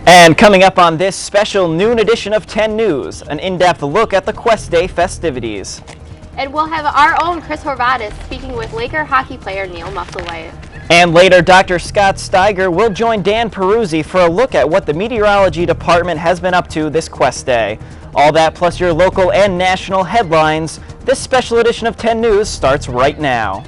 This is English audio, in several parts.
And coming up on this special noon edition of 10 News, an in-depth look at the Quest Day festivities. And we'll have our own Chris Horvatis speaking with Laker hockey player Neil Musselwhite. And later, Dr. Scott Steiger will join Dan Peruzzi for a look at what the meteorology department has been up to this Quest Day. All that plus your local and national headlines. This special edition of 10 News starts right now.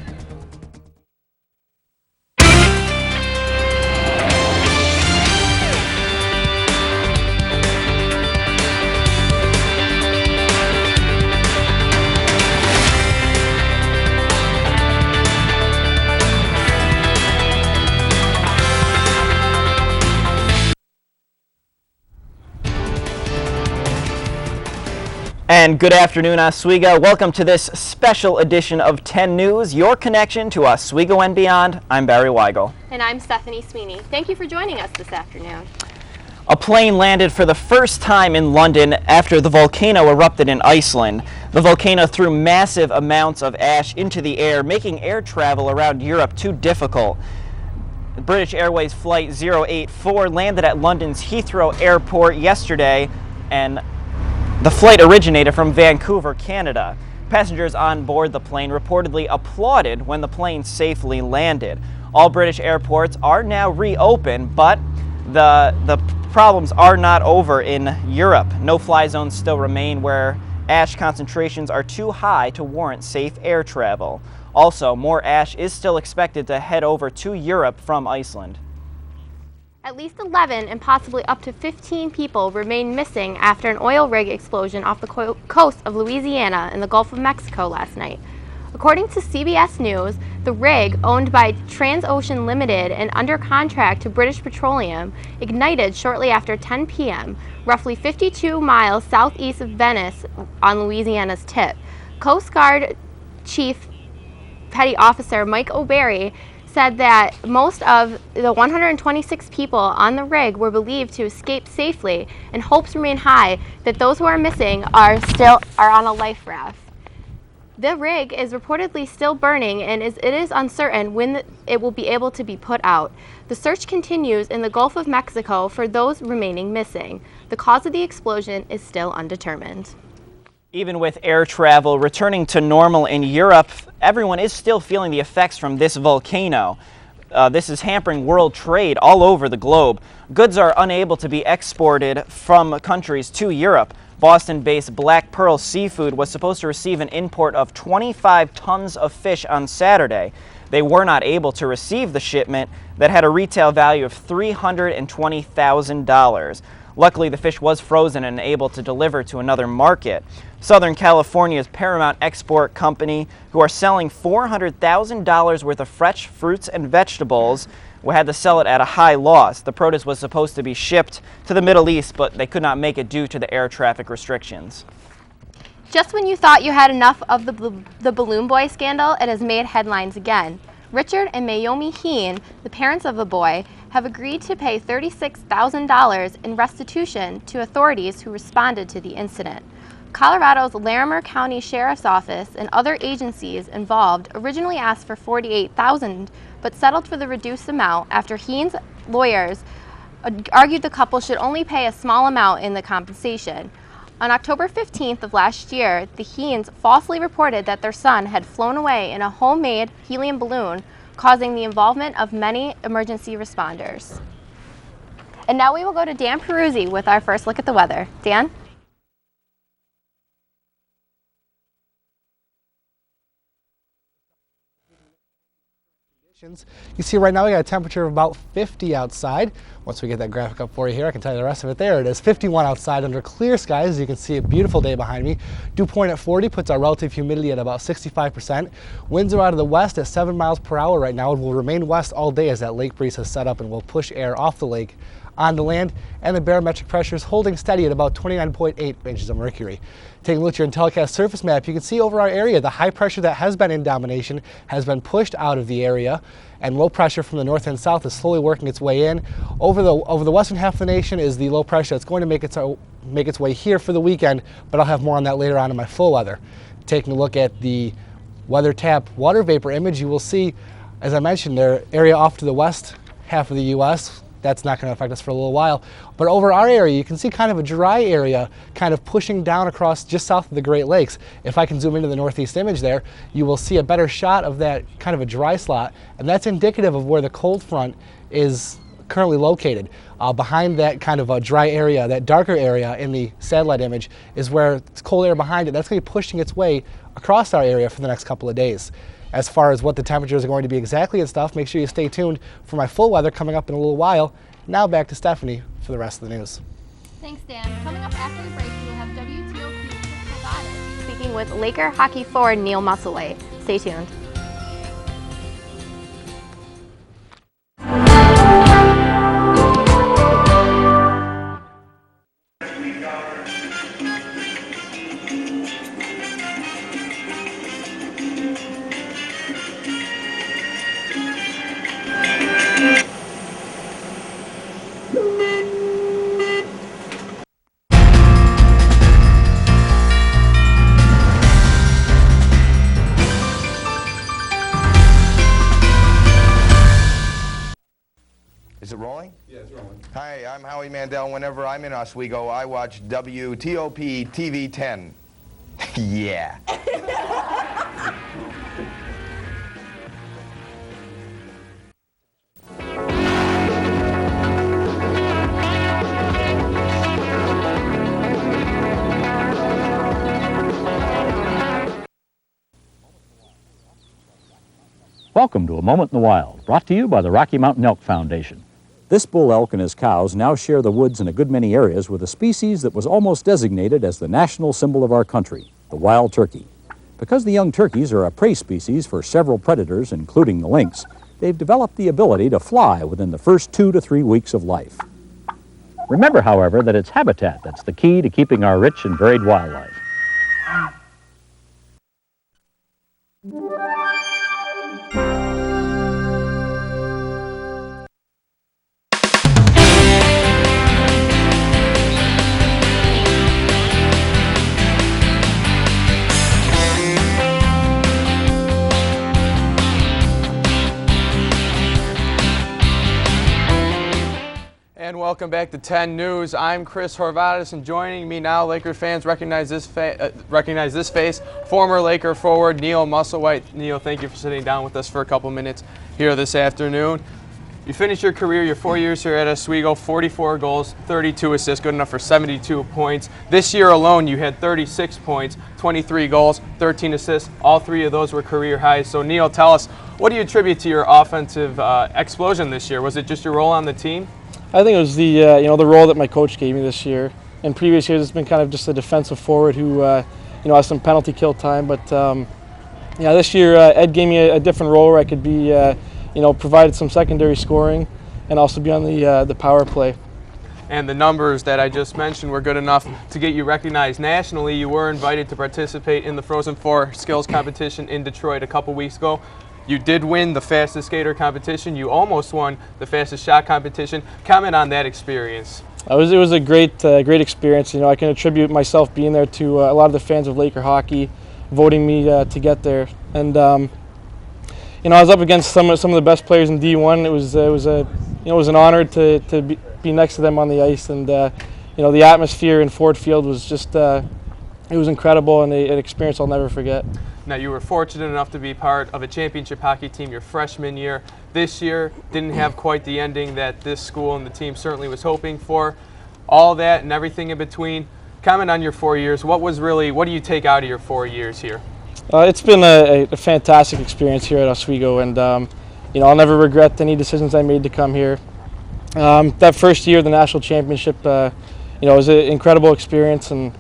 And good afternoon, Oswego. Welcome to this special edition of 10 News, your connection to Oswego and beyond. I'm Barry Wygel. And I'm Stephanie Sweeney. Thank you for joining us this afternoon. A plane landed for the first time in London after the volcano erupted in Iceland. The volcano threw massive amounts of ash into the air, making air travel around Europe too difficult. British Airways Flight 084 landed at London's Heathrow Airport yesterday, and the flight originated from Vancouver, Canada. Passengers on board the plane reportedly applauded when the plane safely landed. All British airports are now reopened, but the problems are not over in Europe. No-fly zones still remain where ash concentrations are too high to warrant safe air travel. Also, more ash is still expected to head over to Europe from Iceland. At least 11 and possibly up to 15 people remain missing after an oil rig explosion off the coast of Louisiana in the Gulf of Mexico last night. According to CBS News, the rig, owned by Transocean Limited and under contract to British Petroleum, ignited shortly after 10 p.m., roughly 52 miles southeast of Venice on Louisiana's tip. Coast Guard Chief Petty Officer Mike O'Barry said that most of the 126 people on the rig were believed to escape safely, and hopes remain high that those who are missing are on a life raft. The rig is reportedly still burning, and it is uncertain when it will be able to be put out. The search continues in the Gulf of Mexico for those remaining missing. The cause of the explosion is still undetermined. Even with air travel returning to normal in Europe, everyone is still feeling the effects from this volcano. This is hampering world trade all over the globe. Goods are unable to be exported from countries to Europe. Boston-based Black Pearl Seafood was supposed to receive an import of 25 tons of fish on Saturday. They were not able to receive the shipment that had a retail value of $320,000. Luckily, the fish was frozen and able to deliver to another market. Southern California's Paramount Export Company, who are selling $400,000 worth of fresh fruits and vegetables, had to sell it at a high loss. The produce was supposed to be shipped to the Middle East, but they could not make it due to the air traffic restrictions. Just when you thought you had enough of the Balloon Boy scandal, it has made headlines again. Richard and Mayomi Heen, the parents of the boy, have agreed to pay $36,000 in restitution to authorities who responded to the incident. Colorado's Larimer County Sheriff's Office and other agencies involved originally asked for $48,000, but settled for the reduced amount after Heen's lawyers argued the couple should only pay a small amount in the compensation. On October 15th of last year, the Heens falsely reported that their son had flown away in a homemade helium balloon, causing the involvement of many emergency responders. And now we will go to Dan Peruzzi with our first look at the weather. Dan? You see right now we got a temperature of about 50 outside. Once we get that graphic up for you here, I can tell you the rest of it. There it is, 51 outside under clear skies. As you can see, a beautiful day behind me. Dew point at 40 puts our relative humidity at about 65%. Winds are out of the west at 7 miles per hour right now and will remain west all day as that lake breeze has set up and will push air off the lake on the land, and the barometric pressure is holding steady at about 29.8 inches of mercury. Taking a look at your telecast surface map, you can see over our area the high pressure that has been in domination has been pushed out of the area, and low pressure from the north and south is slowly working its way in. Over the western half of the nation is the low pressure that's going to make its way here for the weekend, but I'll have more on that later on in my full weather. Taking a look at the weather tap water vapor image, you will see, as I mentioned, their area off to the west half of the U.S. that's not going to affect us for a little while. But over our area, you can see kind of a dry area kind of pushing down across just south of the Great Lakes. If I can zoom into the northeast image there, you will see a better shot of that kind of a dry slot, and that's indicative of where the cold front is currently located. Behind that kind of a dry area, that darker area in the satellite image, is where it's cold air behind it. That's going to be pushing its way across our area for the next couple of days. As far as what the temperatures are going to be exactly and stuff, make sure you stay tuned for my full weather coming up in a little while. Now back to Stephanie for the rest of the news. Thanks, Dan. Coming up after the break, we will have WTOP speaking with Laker hockey forward Neil Musselwhite. Stay tuned. Is it rolling? Yeah, it's rolling. Hi, I'm Howie Mandel. Whenever I'm in Oswego, I watch WTOP TV 10. Yeah. Welcome to A Moment in the Wild, brought to you by the Rocky Mountain Elk Foundation. This bull elk and his cows now share the woods in a good many areas with a species that was almost designated as the national symbol of our country, the wild turkey. Because the young turkeys are a prey species for several predators, including the lynx, they've developed the ability to fly within the first 2 to 3 weeks of life. Remember, however, that it's habitat that's the key to keeping our rich and varied wildlife. And welcome back to 10 News. I'm Chris Horvatis, and joining me now, Laker fans recognize this face, former Laker forward Neil Musselwhite. Neil, thank you for sitting down with us for a couple minutes here this afternoon. You finished your career, your 4 years here at Oswego, 44 goals, 32 assists, good enough for 72 points. This year alone, you had 36 points, 23 goals, 13 assists. All 3 of those were career highs. So Neil, tell us, what do you attribute to your offensive explosion this year? Was it just your role on the team? I think it was the the role that my coach gave me this year. In previous years, it's been kind of just a defensive forward who has some penalty kill time. But this year Ed gave me a different role where I could be provided some secondary scoring and also be on the power play. And the numbers that I just mentioned were good enough to get you recognized nationally. You were invited to participate in the Frozen Four skills competition in Detroit a couple weeks ago. You did win the fastest skater competition. You almost won the fastest shot competition. Comment on that experience. It was a great experience. I can attribute myself being there to a lot of the fans of Laker hockey voting me to get there. And I was up against some of the best players in D1. It was an honor to be next to them on the ice. And the atmosphere in Ford Field was just it was incredible, and an experience I'll never forget. Now, you were fortunate enough to be part of a championship hockey team your freshman year. This year didn't have quite the ending that this school and the team certainly was hoping for. All that and everything in between. Comment on your 4 years. What do you take out of your 4 years here? It's been a fantastic experience here at Oswego, and I'll never regret any decisions I made to come here. That first year, the national championship, was an incredible experience, and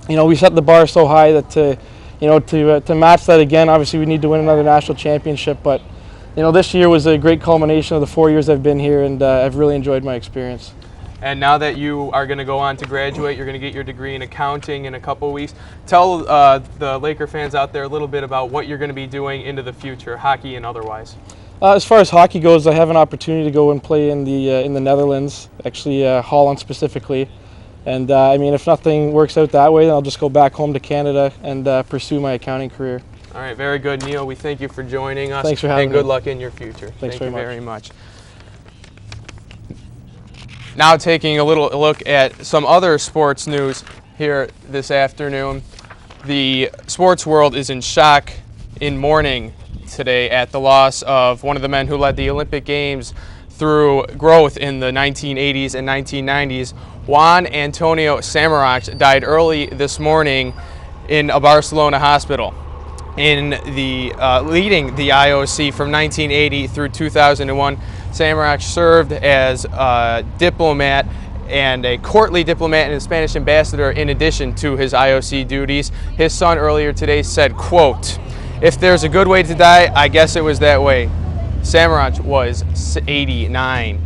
we set the bar so high that to match that again, obviously we need to win another national championship. But this year was a great culmination of the 4 years I've been here, and I've really enjoyed my experience. And now that you are going to go on to graduate, you're going to get your degree in accounting in a couple of weeks. Tell the Laker fans out there a little bit about what you're going to be doing into the future, hockey and otherwise. As far as hockey goes, I have an opportunity to go and play in the Netherlands, actually Holland specifically. And if nothing works out that way, then I'll just go back home to Canada and pursue my accounting career. All right, very good, Neil. We thank you for joining us. Thanks for having me. And good luck in your future. Thanks very much. much. Now taking a little look at some other sports news here this afternoon. The sports world is in shock, in mourning today at the loss of one of the men who led the Olympic Games through growth in the 1980s and 1990s. Juan Antonio Samaranch died early this morning in a Barcelona hospital. In the leading the IOC from 1980 through 2001, Samaranch served as a diplomat and a courtly diplomat and a Spanish ambassador in addition to his IOC duties. His son earlier today said, quote, "If there's a good way to die, I guess it was that way." Samaranch was 89.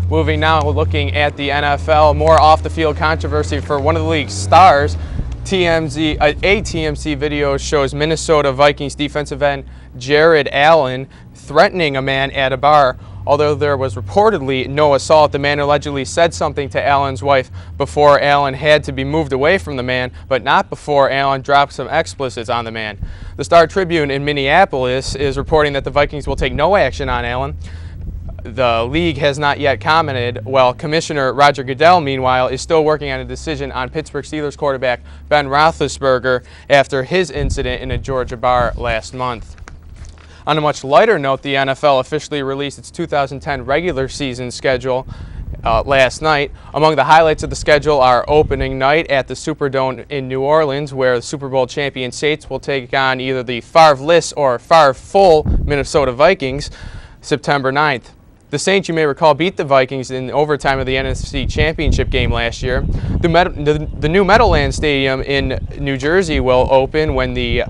Moving now, looking at the NFL, more off-the-field controversy for one of the league's stars. A TMZ video shows Minnesota Vikings defensive end Jared Allen threatening a man at a bar. Although there was reportedly no assault, the man allegedly said something to Allen's wife before Allen had to be moved away from the man, but not before Allen dropped some explicits on the man. The Star Tribune in Minneapolis is reporting that the Vikings will take no action on Allen. The league has not yet commented, while Commissioner Roger Goodell, meanwhile, is still working on a decision on Pittsburgh Steelers quarterback Ben Roethlisberger after his incident in a Georgia bar last month. On a much lighter note, the NFL officially released its 2010 regular season schedule last night. Among the highlights of the schedule are opening night at the Superdome in New Orleans, where the Super Bowl champion Saints will take on either the Favre-less or Favre-full Minnesota Vikings, September 9th. The Saints, you may recall, beat the Vikings in overtime of the NFC Championship game last year. The new Meadowlands Stadium in New Jersey will open when the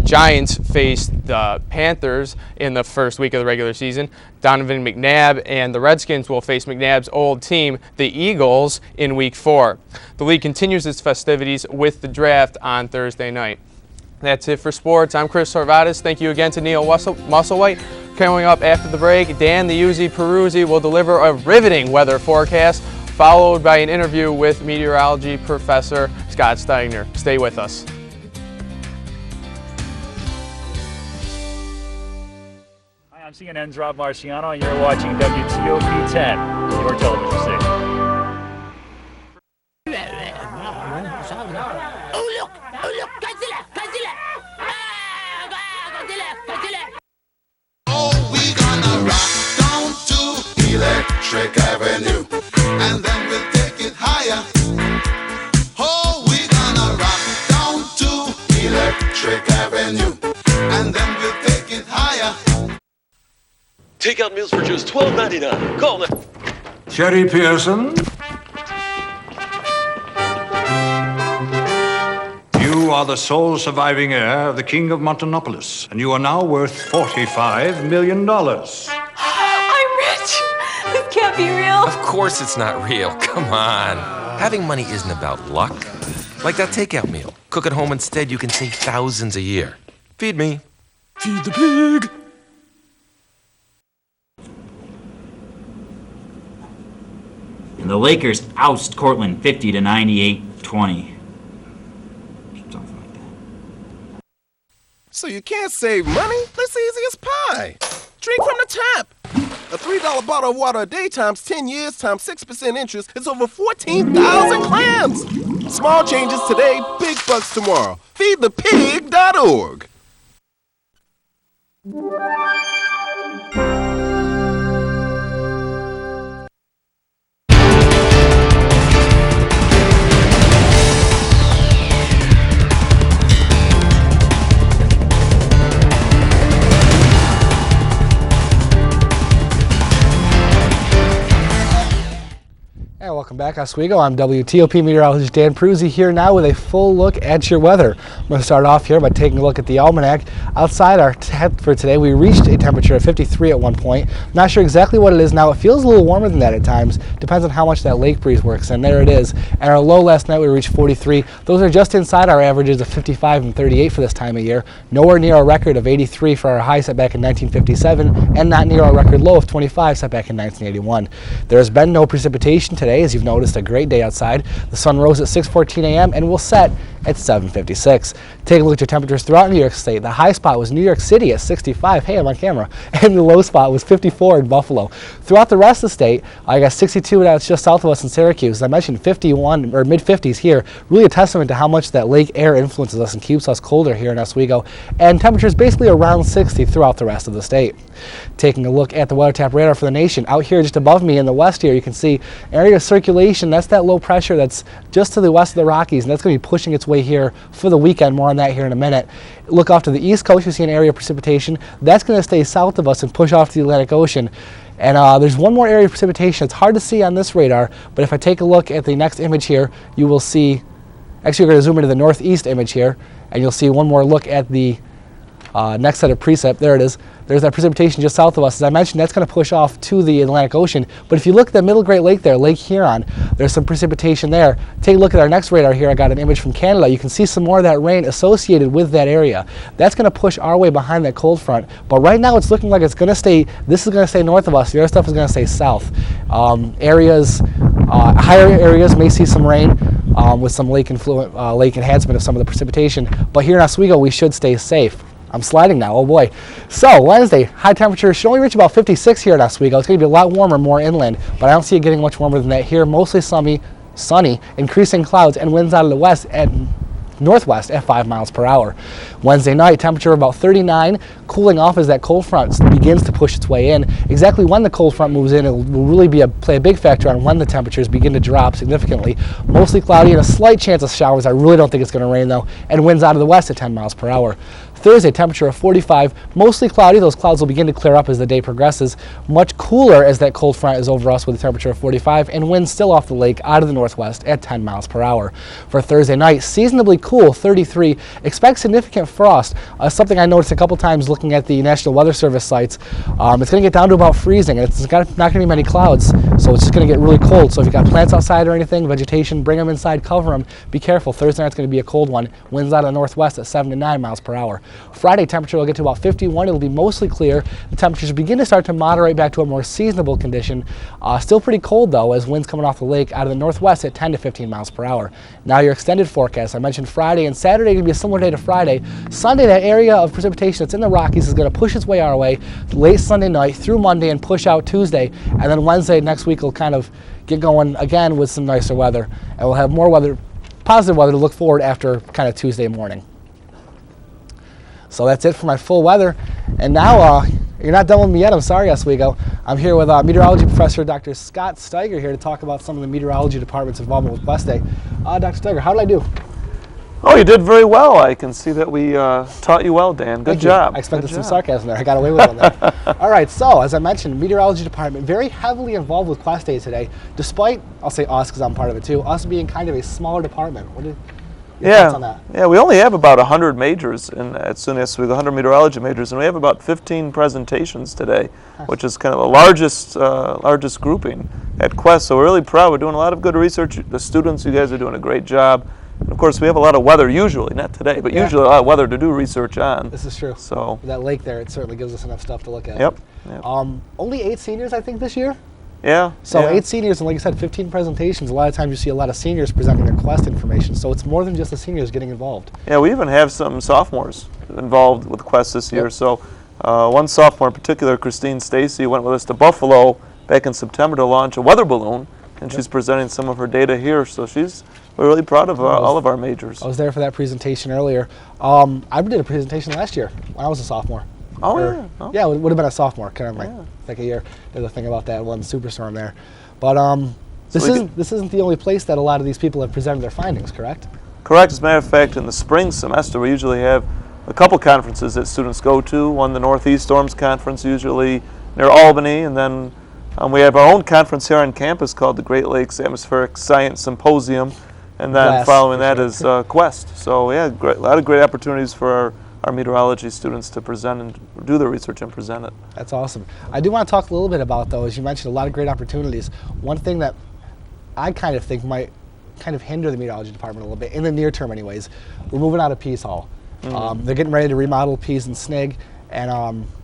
Giants face the Panthers in the first week of the regular season. Donovan McNabb and the Redskins will face McNabb's old team, the Eagles, in Week 4. The league continues its festivities with the draft on Thursday night. That's it for sports. I'm Chris Horvatis. Thank you again to Neil Musselwhite. Coming up after the break, Dan the Uzi Peruzzi will deliver a riveting weather forecast, followed by an interview with meteorology professor Scott Steigner. Stay with us. Hi, I'm CNN's Rob Marciano, and you're watching WTOP 10, your television station. Oh look, Godzilla, Godzilla! Godzilla! Oh, we gonna rock down to Electric Avenue, and then we'll take it higher. Oh, we gonna rock down to Electric Avenue, and then we'll take it higher. Takeout meals for just $12.99. Call them. Sherry Pearson. You are the sole surviving heir of the King of Montonopolis, and you are now worth $45 million. I'm rich! This can't be real. Of course it's not real. Come on. Having money isn't about luck. Like that takeout meal. Cook at home instead, you can save thousands a year. Feed me. Feed the pig. And the Lakers oust Cortland 50 to 98-20. So you can't save money? That's easy as pie. Drink from the tap. A $3 bottle of water a day times 10 years times 6% interest is over 14,000 clams. Small changes today, big bucks tomorrow. Feedthepig.org. And welcome back, Oswego. I'm WTOP meteorologist Dan Peruzzi here now with a full look at your weather. I'm going to start off here by taking a look at the almanac. Outside, our temp for today, we reached a temperature of 53 at one point. Not sure exactly what it is now. It feels a little warmer than that at times. Depends on how much that lake breeze works, and there it is. And our low last night, we reached 43. Those are just inside our averages of 55 and 38 for this time of year. Nowhere near our record of 83 for our high set back in 1957, and not near our record low of 25 set back in 1981. There has been no precipitation today, as you've noticed, a great day outside. The sun rose at 6:14 a.m. and will set at 7:56. Take a look at your temperatures throughout New York State. The high spot was New York City at 65. Hey, I'm on camera. And the low spot was 54 in Buffalo. Throughout the rest of the state, I got 62 now. It's just south of us in Syracuse. As I mentioned, 51 or mid-50s here. Really a testament to how much that lake air influences us and keeps us colder here in Oswego. And temperatures basically around 60 throughout the rest of the state. Taking a look at the WeatherTap radar for the nation. Out here just above me in the west here, you can see area of circulation. That's that low pressure that's just to the west of the Rockies, and that's going to be pushing its way here for the weekend. More on that here in a minute. Look off to the east coast, you see an area of precipitation. That's going to stay south of us and push off to the Atlantic Ocean. And there's one more area of precipitation. It's hard to see on this radar, but if I take a look at the next image here, you will see, actually we're going to zoom into the northeast image here, and you'll see one more look at the next set of precip. There it is. There's that precipitation just south of us. As I mentioned, that's going to push off to the Atlantic Ocean. But if you look at the middle Great Lake there, Lake Huron, there's some precipitation there. Take a look at our next radar here. I got an image from Canada. You can see some more of that rain associated with that area. That's going to push our way behind that cold front. But right now it's looking like it's going to stay, this is going to stay north of us. The other stuff is going to stay south. Higher areas may see some rain with some lake enhancement of some of the precipitation. But here in Oswego, we should stay safe. I'm sliding now, oh boy. So Wednesday, high temperature should only reach about 56 here in Oswego. It's going to be a lot warmer, more inland, but I don't see it getting much warmer than that here. Mostly sunny, increasing clouds, and winds out of the west and northwest at 5 miles per hour. Wednesday night, temperature about 39, cooling off as that cold front begins to push its way in. Exactly when the cold front moves in, it will really play a big factor on when the temperatures begin to drop significantly. Mostly cloudy and a slight chance of showers. I really don't think it's going to rain though, and winds out of the west at 10 miles per hour. Thursday, temperature of 45, mostly cloudy. Those clouds will begin to clear up as the day progresses. Much cooler as that cold front is over us with a temperature of 45, and winds still off the lake out of the northwest at 10 miles per hour. For Thursday night, seasonably cool, 33. Expect significant frost. Something I noticed a couple times looking at the National Weather Service sites. It's going to get down to about freezing, and it's not going to be many clouds, so it's just going to get really cold. So if you've got plants outside or anything, vegetation, bring them inside, cover them. Be careful. Thursday night's going to be a cold one. Winds out of the northwest at 7 to 9 miles per hour. Friday, temperature will get to about 51. It'll be mostly clear. The temperatures begin to start to moderate back to a more seasonable condition. Still pretty cold though, as winds coming off the lake out of the northwest at 10 to 15 miles per hour. Now your extended forecast. I mentioned Friday and Saturday going to be a similar day to Friday. Sunday, that area of precipitation that's in the Rockies is going to push its way our way late Sunday night through Monday and push out Tuesday. And then Wednesday next week will kind of get going again with some nicer weather. And we'll have more weather, positive weather to look forward after kind of Tuesday morning. So that's it for my full weather. And now, you're not done with me yet. I'm sorry, Oswego. I'm here with meteorology professor Dr. Scott Steiger here to talk about some of the meteorology department's involvement with Quest Day. Dr. Steiger, how did I do? Oh, you did very well. I can see that we taught you well, Dan. Good job. I expected some sarcasm there. I got away with it on that. All right, so as I mentioned, meteorology department very heavily involved with Quest Day today, despite, I'll say us because I'm part of it too, us being kind of a smaller department. What did thoughts on that? Yeah, we only have about 100 majors at SUNY Oswego, 100 meteorology majors, and we have about 15 presentations today, which is kind of the largest grouping at Quest. So we're really proud. We're doing a lot of good research. The students, you guys are doing a great job. And of course, we have a lot of weather usually, not today, but usually a lot of weather to do research on. This is true. So with that lake there, it certainly gives us enough stuff to look at. Yep. Only 8 seniors, I think, this year. Yeah. So 8 seniors, and like I said, 15 presentations. A lot of times you see a lot of seniors presenting their Quest information. So it's more than just the seniors getting involved. Yeah, we even have some sophomores involved with Quest this year. So one sophomore in particular, Christine Stacy, went with us to Buffalo back in September to launch a weather balloon, and she's presenting some of her data here. So we're really proud of all of our majors. I was there for that presentation earlier. I did a presentation last year when I was a sophomore. Oh, yeah, it would have been a sophomore, kind of like second year. There's a thing about that one superstorm there. But this isn't the only place that a lot of these people have presented their findings, correct? Correct. As a matter of fact, in the spring semester, we usually have a couple conferences that students go to. One, the Northeast Storms Conference, usually near Albany, and then we have our own conference here on campus called the Great Lakes Atmospheric Science Symposium, and then following that is Quest. So yeah, a lot of great opportunities for our meteorology students to present and do their research and present it. That's awesome. I do want to talk a little bit about, though, as you mentioned, a lot of great opportunities. One thing that I kind of think might kind of hinder the meteorology department a little bit, in the near term anyways, we're moving out of Pease Hall. They're getting ready to remodel Pease and Snig, and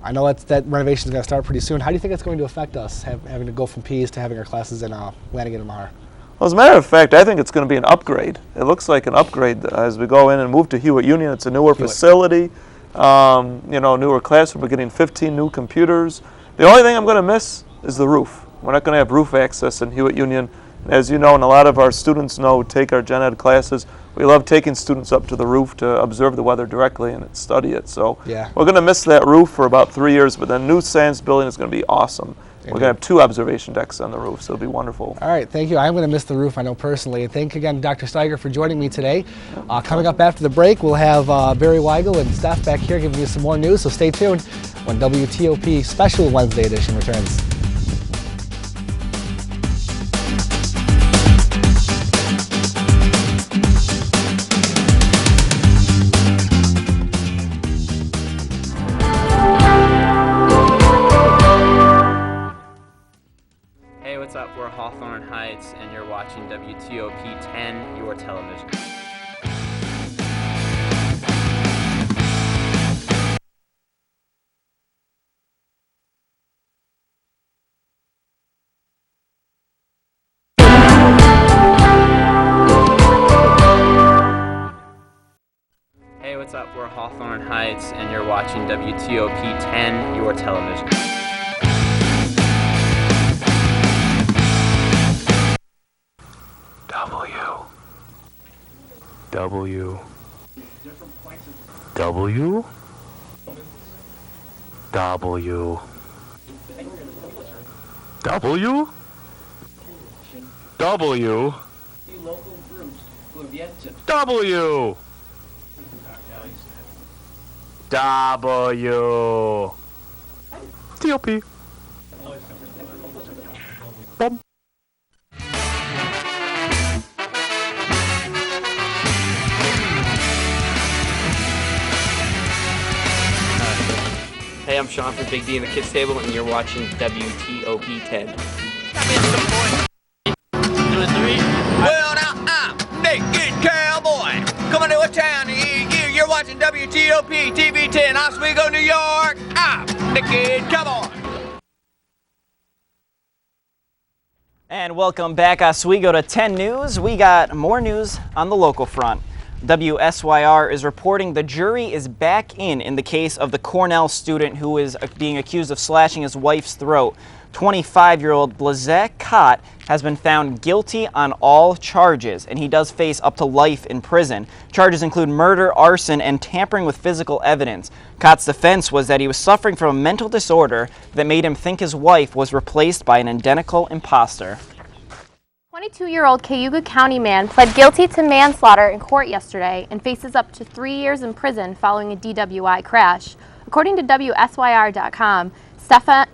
I know that renovation is going to start pretty soon. How do you think it's going to affect us, having to go from Pease to having our classes in Lanigan and Maher? Well, as a matter of fact, I think it's going to be an upgrade. It looks like an upgrade as we go in and move to Hewitt Union. It's a newer facility, newer classroom. We're getting 15 new computers. The only thing I'm going to miss is the roof. We're not going to have roof access in Hewitt Union. As you know, and a lot of our students know, take our gen ed classes, we love taking students up to the roof to observe the weather directly and study it. So yeah. We're going to miss that roof for about 3 years, but the new science building is going to be awesome. We're going to have 2 observation decks on the roof, so it'll be wonderful. All right, thank you. I'm going to miss the roof, I know personally. And thank you again, Dr. Steiger, for joining me today. Coming up after the break, we'll have Barry Wygel and Steph back here giving you some more news, so stay tuned when WTOP Special Wednesday Edition returns. What's up? We're Hawthorne Heights, and you're watching WTOP 10, your television. Hey, what's up? We're Hawthorne Heights, and you're watching WTOP 10, your television. W. W. W. W. W. W. W. TOP. Bum. Hey, I'm Sean from Big D and the Kids Table, and you're watching WTOP 10. 2 and 3. Well, now I'm Naked Cowboy coming to a town near you. You're watching WTOP TV 10, Oswego, New York. I'm Naked Cowboy. And welcome back, Oswego, to 10 News. We got more news on the local front. WSYR is reporting the jury is back in the case of the Cornell student who is being accused of slashing his wife's throat. 25-year-old Blazek Kott has been found guilty on all charges, and he does face up to life in prison. Charges include murder, arson, and tampering with physical evidence. Kott's defense was that he was suffering from a mental disorder that made him think his wife was replaced by an identical imposter. 22-year-old Cayuga County man pled guilty to manslaughter in court yesterday and faces up to 3 years in prison following a DWI crash. According to WSYR.com, Stefan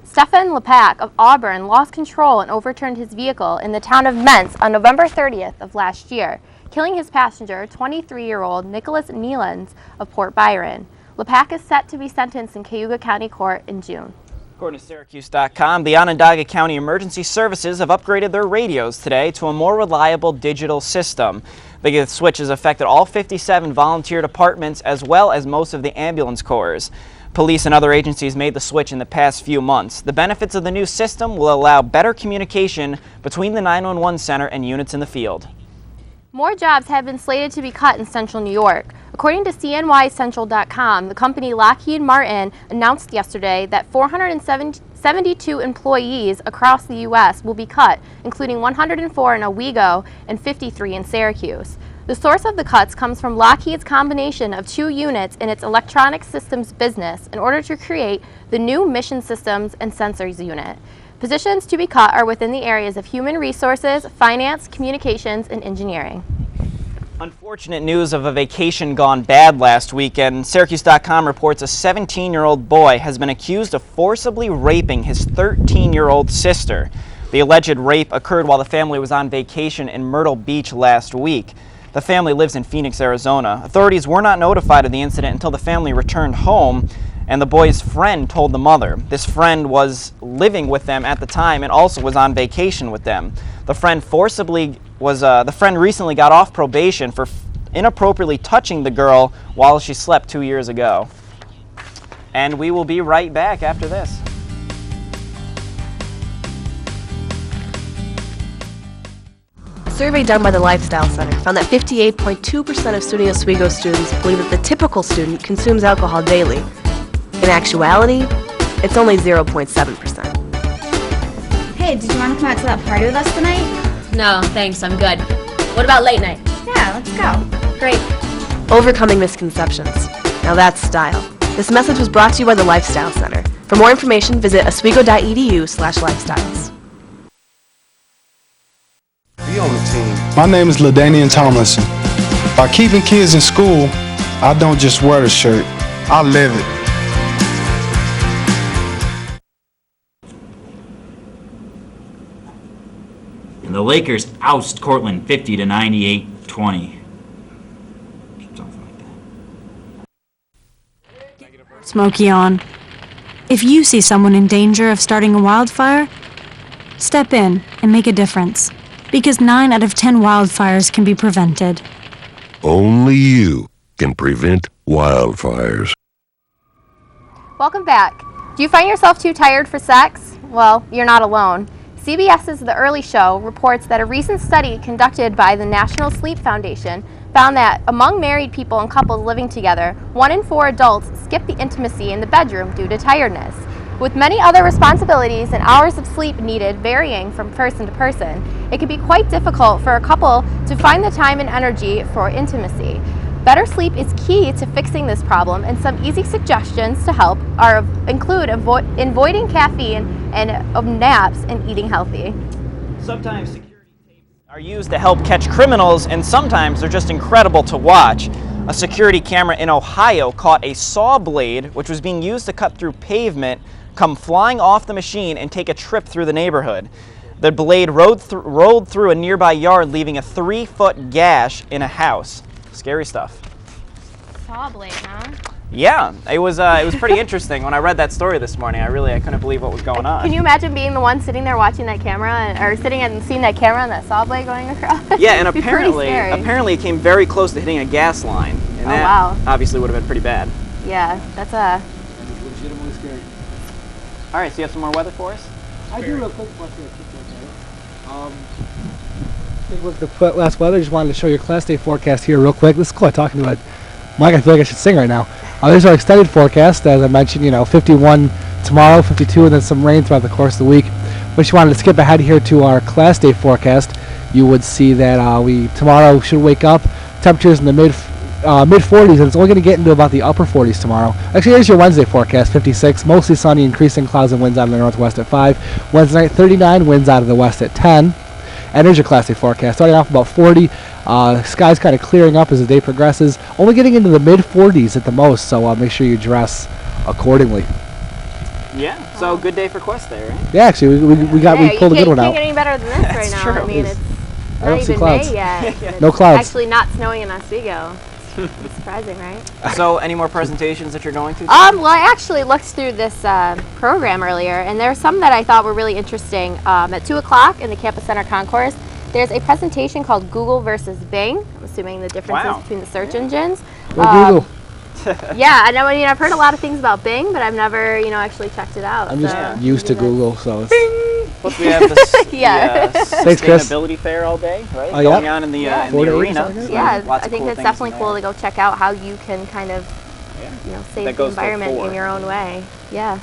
Lepak of Auburn lost control and overturned his vehicle in the town of Mentz on November 30th of last year, killing his passenger, 23-year-old Nicholas Nealons of Port Byron. Lepak is set to be sentenced in Cayuga County Court in June. According to Syracuse.com, the Onondaga County Emergency Services have upgraded their radios today to a more reliable digital system. The switch has affected all 57 volunteer departments as well as most of the ambulance corps. Police and other agencies made the switch in the past few months. The benefits of the new system will allow better communication between the 911 center and units in the field. More jobs have been slated to be cut in central New York. According to CNYCentral.com, the company Lockheed Martin announced yesterday that 472 employees across the U.S. will be cut, including 104 in Oswego and 53 in Syracuse. The source of the cuts comes from Lockheed's combination of 2 units in its electronic systems business in order to create the new Mission Systems and Sensors unit. Positions to be cut are within the areas of human resources, finance, communications, and engineering. Unfortunate news of a vacation gone bad last weekend. Syracuse.com reports a 17-year-old boy has been accused of forcibly raping his 13-year-old sister. The alleged rape occurred while the family was on vacation in Myrtle Beach last week. The family lives in Phoenix, Arizona. Authorities were not notified of the incident until the family returned home, and the boy's friend told the mother. This friend was living with them at the time and also was on vacation with them. The friend recently got off probation for inappropriately touching the girl while she slept 2 years ago. And we will be right back after this. survey done by the Lifestyle Center found that 58.2% of SUNY Oswego students believe that the typical student consumes alcohol daily. In actuality, it's only 0.7%. Hey, did you want to come out to that party with us tonight? No, thanks, I'm good. What about late night? Yeah, let's go. Great. Overcoming misconceptions. Now that's style. This message was brought to you by the Lifestyle Center. For more information, visit oswego.edu/lifestyles. Be on the team. My name is LaDanian Tomlinson. By keeping kids in school, I don't just wear the shirt, I live it. And the Lakers oust Cortland 50 to 98-20. Smokey on. If you see someone in danger of starting a wildfire, step in and make a difference. Because 9 out of 10 wildfires can be prevented. Only you can prevent wildfires. Welcome back. Do you find yourself too tired for sex? Well, you're not alone. CBS's The Early Show reports that a recent study conducted by the National Sleep Foundation found that among married people and couples living together, 1 in 4 adults skip the intimacy in the bedroom due to tiredness. With many other responsibilities and hours of sleep needed varying from person to person, it can be quite difficult for a couple to find the time and energy for intimacy. Better sleep is key to fixing this problem, and some easy suggestions to help include avoiding caffeine and naps and eating healthy. Sometimes security tapes are used to help catch criminals, and sometimes they're just incredible to watch. A security camera in Ohio caught a saw blade, which was being used to cut through pavement, come flying off the machine and take a trip through the neighborhood. The blade rolled through a nearby yard, leaving a 3-foot gash in a house. Scary stuff. Saw blade, huh? Yeah, it was pretty interesting. When I read that story this morning, I couldn't believe what was going on. Can you imagine being the one sitting there watching that camera, or sitting and seeing that camera and that saw blade going across? Yeah, and It'd be pretty scary. apparently it came very close to hitting a gas line, and that wow. obviously would have been pretty bad. Yeah, that's a... Legitimately scary. All right, so you have some more weather for us? I do real quick. Take a look at the last weather. Just wanted to show your Class Day forecast here real quick. This is cool. Talking to Mike, I feel like I should sing right now. There's our extended forecast. As I mentioned, 51 tomorrow, 52, and then some rain throughout the course of the week. But if you wanted to skip ahead here to our Class Day forecast, you would see that we tomorrow should wake up. Temperatures in the mid 40s, and it's only going to get into about the upper 40s tomorrow. Actually, here's your Wednesday forecast: 56, mostly sunny, increasing clouds and winds out of the northwest at 5. Wednesday night, 39, winds out of the west at 10. And there's your Class Day forecast, starting off about 40. Sky's kind of clearing up as the day progresses, only getting into the mid 40s at the most, so make sure you dress accordingly. Yeah, so good day for Quest Day, right? Yeah, actually, we pulled a good one out. You can't get any better than this right now. True. I mean, it's I don't not see even clouds. May yet. No clouds. Actually not snowing in Oswego. It's surprising, right? So, any more presentations that you're going to? Well, I actually looked through this program earlier, and there are some that I thought were really interesting. At 2 o'clock in the Campus Center Concourse, there's a presentation called Google versus Bing. I'm assuming the differences between the search engines. Google. Yeah, I know. I mean, I've heard a lot of things about Bing, but I've never, actually checked it out. I'm just used to Google, so it's... Plus we have the Thanks, Chris. sustainability fair all day, right? Oh, Going yeah. on in the arena. Yeah, Lots I of think cool that's things definitely in cool there. to go check out how you can kind of, save That the goes till environment 4. in your own way. Yeah.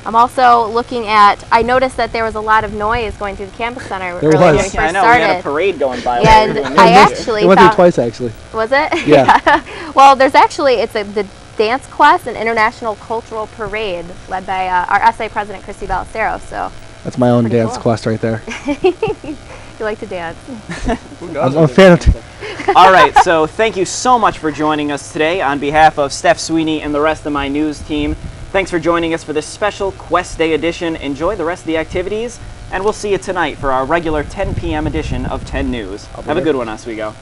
I'm also looking at, I noticed that there was a lot of noise going through the campus center There earlier when was. we first I know, started. we had a parade going by. And I actually It went through found, twice, actually. Was it? Yeah. Well, there's actually, it's the Dance Quest, an international cultural parade led by our SA president, Christy Ballesteros. So That's my own pretty dance cool. quest right there. You like to dance. I'm a fan of All right, so thank you so much for joining us today. On behalf of Steph Sweeney and the rest of my news team, thanks for joining us for this special Quest Day edition. Enjoy the rest of the activities, and we'll see you tonight for our regular 10 p.m. edition of 10 News. Have a good one, Oswego.